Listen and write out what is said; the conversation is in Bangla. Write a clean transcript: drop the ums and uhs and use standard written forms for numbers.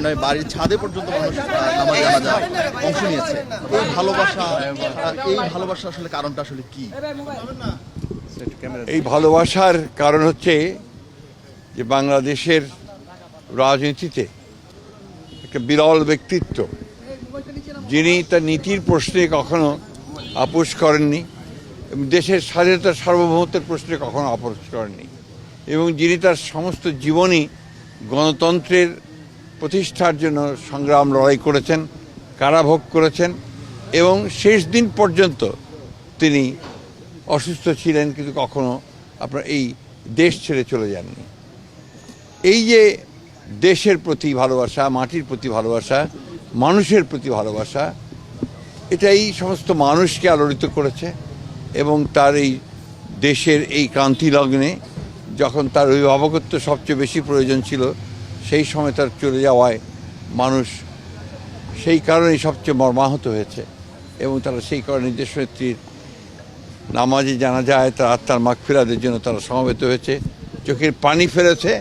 নয় বাড়ির ছাদে পর্যন্ত মানুষ নামাজ জানাজা অংশ নিয়েছে। এই ভালোবাসা আসলে কারণটা আসলে কি? এই ভালোবাসার কারণ হচ্ছে যে বাংলাদেশের রাজনীতিতে একটা বিরল ব্যক্তিত্ব, যিনি তার নীতির প্রশ্নে কখনো আপোষ করেননি এবং দেশের স্বাধীনতার সার্বভৌমত্বের প্রশ্নে কখনো আপোষ করেননি, এবং যিনি তার সমস্ত জীবনই গণতন্ত্রের প্রতিষ্ঠার জন্য সংগ্রাম লড়াই করেছেন, কারাভোগ করেছেন এবং শেষ দিন পর্যন্ত তিনি অসুস্থ ছিলেন কিন্তু কখনো আপনার এই দেশ ছেড়ে চলে যাননি। এই যে দেশের প্রতি ভালোবাসা, মাটির প্রতি ভালোবাসা, মানুষের প্রতি ভালোবাসা, এটা এই সমস্ত মানুষকে আলোড়িত করেছে এবং তার এই দেশের এই ক্রান্তি লগ্নে যখন তার অভিভাবকত্ব সবচেয়ে বেশি প্রয়োজন ছিল, সেই সময় তার চলে যাওয়ায় মানুষ সেই কারণেই সবচেয়ে মর্মাহত হয়েছে এবং তারা সেই কারণে দেশনেত্রীর নামাজে জানাজায় তার আত্মার মাগফিরাতের জন্য তারা সমবেত হয়েছে, চোখের পানি ফেলেছে।